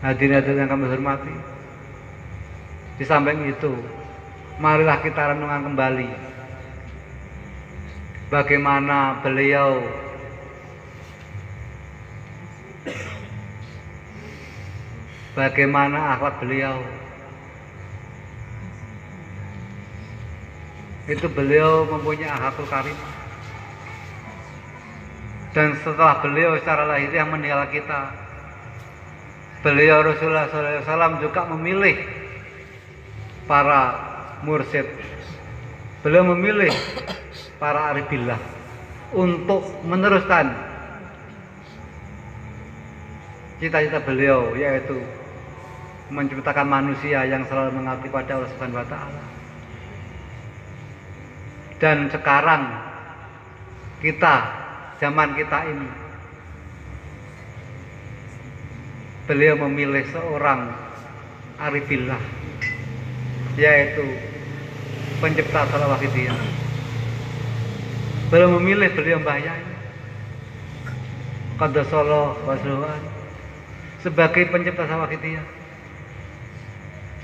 Hadirin yang kami hormati, di samping itu, marilah kita renungkan kembali bagaimana beliau akhlak beliau. Itu beliau mempunyai akhlakul karimah. Dan setelah beliau secara lahiriah meninggal kita, beliau Rasulullah SAW juga memilih para mursyid. Beliau memilih para arif billah untuk meneruskan cita-cita beliau, yaitu menciptakan manusia yang selalu mengabdi pada Allah Subhanahu wa Ta'ala. Dan sekarang kita, zaman kita ini, beliau memilih seorang arif billah, yaitu pencipta salah wahidiyah. Beliau memilih Mbah Yai Qaddasallahu wasruhan sebagai pencipta salah wahidiyah,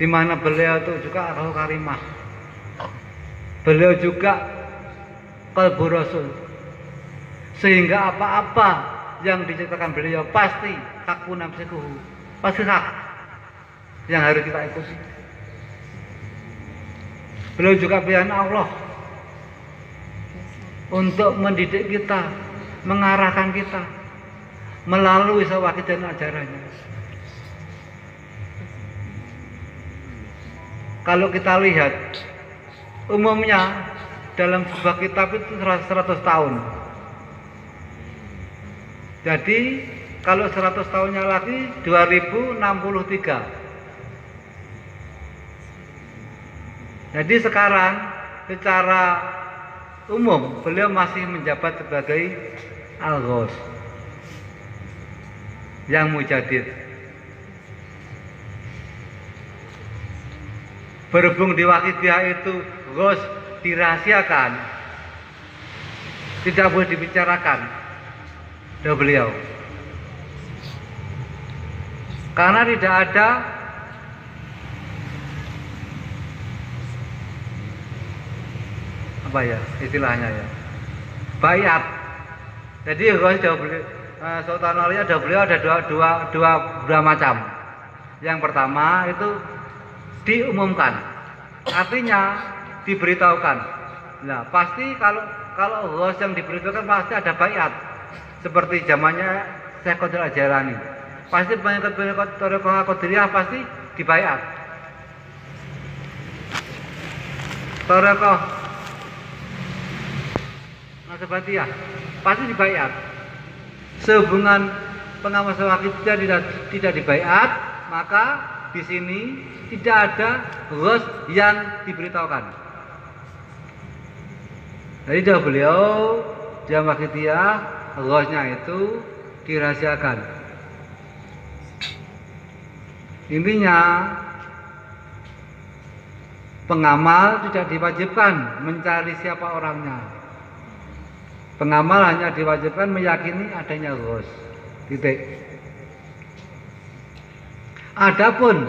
di mana beliau itu juga akhlakul karimah. Beliau juga qalbu rasul, sehingga apa-apa yang diceritakan beliau pasti hakun nafsikuhu, pasti hak yang harus kita ikuti. Beliau juga pilihan Allah untuk mendidik kita, mengarahkan kita melalui sawakid dan ajarannya. Kalau kita lihat, umumnya dalam sebuah kitab itu 100 tahun. Jadi kalau 100 tahunnya lagi 2063. Jadi sekarang secara umum beliau masih menjabat sebagai Al-Ghaus yang mujadid. Berhubung di Wahidiyah itu Ghaus dirahasiakan, tidak boleh dibicarakan dari beliau, karena tidak ada apa ya istilahnya ya, baiat. Jadi Ghaus Sultan Aulia beliau ada dua macam. Yang pertama itu diumumkan, artinya diberitahukan. Nah, pasti kalau Ghaus yang diberitahukan pasti ada baiat. Seperti zamannya Syekh Qadir Al-Jailani. Pasti pengikut Thariqah Qadiriyah pasti dibaiat. Thariqah Naqsabandiyah pasti dibaiat. Sehubungan pengawas wahidiyah tidak dibaiat, maka di sini tidak ada Ghaus yang diberitahukan. Jadi dah beliau jam wahidiyah Ghausnya itu dirahasiakan. Intinya pengamal tidak diwajibkan mencari siapa orangnya. Pengamal hanya diwajibkan meyakini adanya Ghaus. Titik. Adapun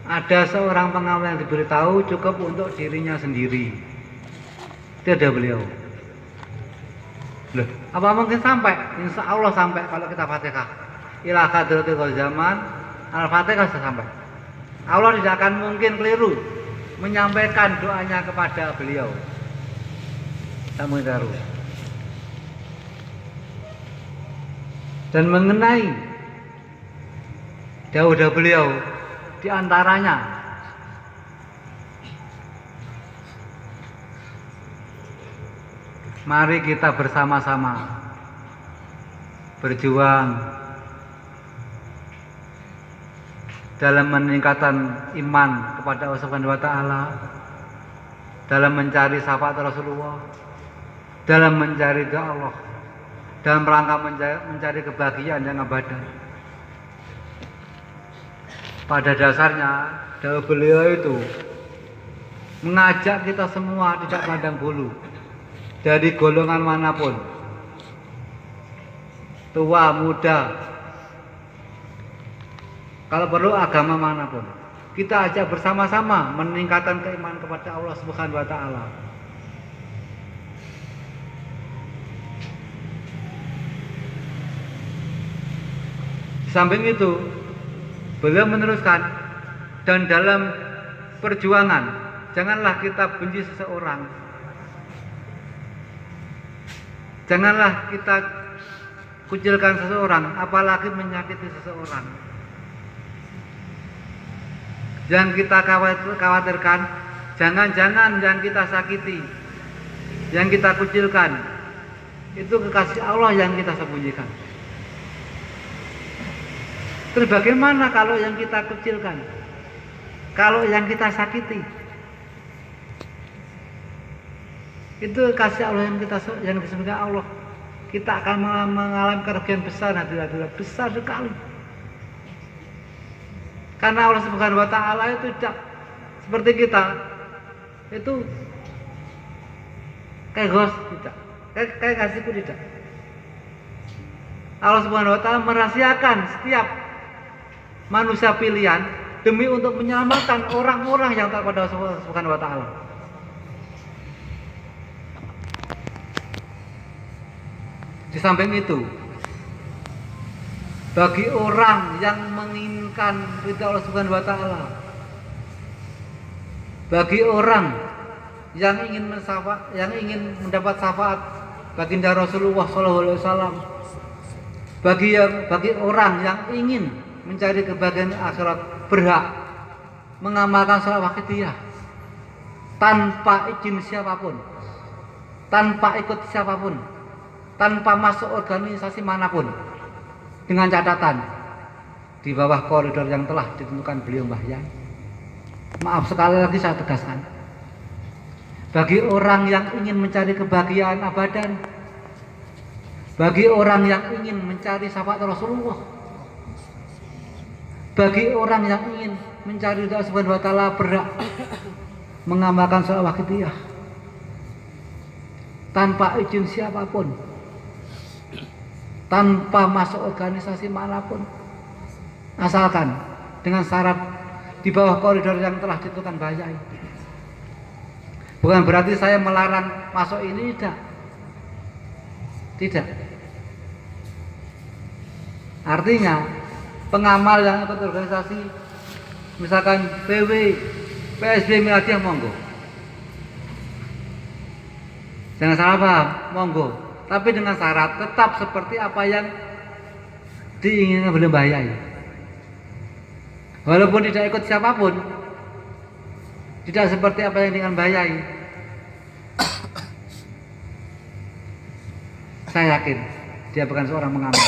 ada seorang pengamal yang diberitahu cukup untuk dirinya sendiri. Tidak beliau. Loh, apa mungkin sampai? Insya Allah sampai kalau kita Fatihah. Ila hadratil zaman Al-Fatihah sudah sampai. Allah tidak akan mungkin keliru menyampaikan doanya kepada beliau. Tak mungkin keliru. Dan mengenai dawuh beliau di antaranya mari kita bersama-sama berjuang dalam meningkatkan iman kepada Allah Subhanahu wa Ta'ala, dalam mencari syafaat Rasulullah, dalam mencari ridha Allah, dalam rangka mencari kebahagiaan yang abadi. Pada dasarnya dawuh beliau itu mengajak kita semua tidak pandang bulu, dari golongan manapun, tua, muda, Kalau perlu agama manapun. Kita ajak bersama-sama meningkatkan keimanan kepada Allah Subhanahu wa taala. Di samping itu, beliau meneruskan, dan dalam perjuangan janganlah kita benci seseorang. Janganlah kita kucilkan seseorang, apalagi menyakiti seseorang. Yang kita khawatirkan, jangan-jangan yang kita sakiti, yang kita kucilkan, itu kekasih Allah yang kita sembunyikan. Terus bagaimana kalau yang kita kucilkan? Kalau yang kita sakiti? Itu kasih Allah yang disembunyikan Allah. Kita akan mengalami kerugian besar, hadirat besar sekali. Karena Allah Subhanahu wa taala itu tidak seperti kita. Itu kayak ghost tidak. Kayak kasihku tidak. Allah Subhanahu wa taala merahasiakan setiap manusia pilihan demi untuk menyelamatkan orang-orang yang taat kepada Allah Subhanahu wa taala. Di samping itu, bagi orang yang menginginkan ridha Allah Subhanahu wa taala, bagi orang yang ingin mendapat syafaat baginda Rasulullah SAW, bagi orang yang ingin mencari kebahagiaan akhirat, berhak mengamalkan sholat waqtiyah tanpa izin siapapun, tanpa ikut siapapun, tanpa masuk organisasi manapun, dengan catatan di bawah koridor yang telah ditentukan beliau Mbah Yai. Maaf, sekali lagi saya tegaskan, bagi orang yang ingin mencari kebahagiaan abadan, bagi orang yang ingin mencari syafaat Rasulullah, bagi orang yang ingin mencari ridha Subhanahu wa taala, berhak mengamalkan sholat waqtiyah tanpa izin siapapun, tanpa masuk organisasi manapun, asalkan dengan syarat di bawah koridor yang telah ditentukan Mbah Yai. Bukan berarti saya melarang masuk ini, tidak. Artinya pengamal yang ikut organisasi, misalkan PW, PSB Miladiah, monggo. Jangan salah paham, monggo. Tapi dengan syarat tetap seperti apa yang diinginkan oleh Mbah Yai. Walaupun tidak ikut siapapun, tidak seperti apa yang diinginkan Mbah Yai, saya yakin dia bukan seorang mengamal.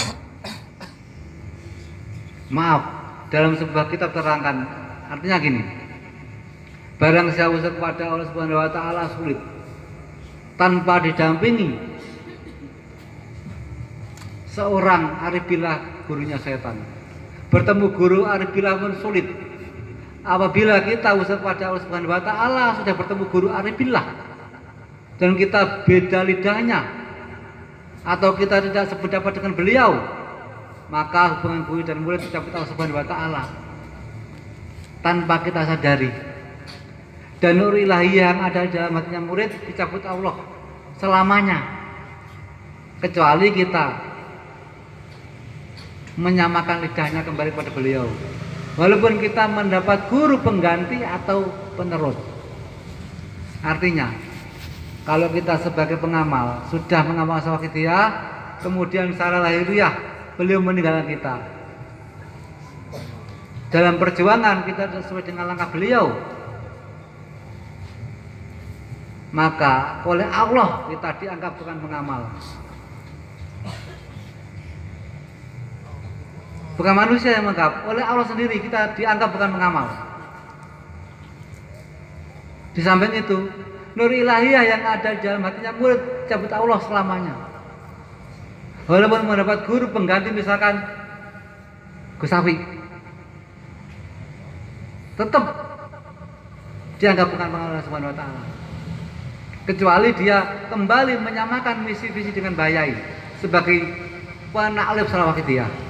Maaf, dalam sebuah kitab terangkan, artinya gini, barang siapa usaha kepada Allah Subhanahu wa taala sulit tanpa didampingi seorang arif billah, gurunya setan. Bertemu guru arif billah pun sulit. Apabila kita usaha kepada Allah Subhanahu wa taala, sudah bertemu guru arif billah dan kita beda lidahnya atau kita tidak sependapat dengan beliau, maka hubungan guru dan murid dicabut Allah Subhanahu wa taala tanpa kita sadari. Dan nur ilahi yang ada di dalam hatinya murid dicabut Allah selamanya, kecuali kita menyamakan lidahnya kembali pada beliau, walaupun kita mendapat guru pengganti atau penerus. Artinya, kalau kita sebagai pengamal sudah mengamal sawakitiyah, kemudian secara lahiriah beliau meninggalkan kita, dalam perjuangan kita sesuai dengan langkah beliau, maka oleh Allah kita dianggap bukan pengamal, bukan manusia yang menganggap, oleh Allah sendiri kita dianggap bukan pengamal. Di samping itu, nur ilahiyah yang ada di dalam hatinya murid cabut Allah selamanya. Walaupun mendapat guru pengganti, misalkan Gus Safi, tetap dianggap bukan pengamal Allah Subhanahu wa taala, kecuali dia kembali menyamakan misi visi dengan Mbah Yai sebagai penaklif salawatiyah.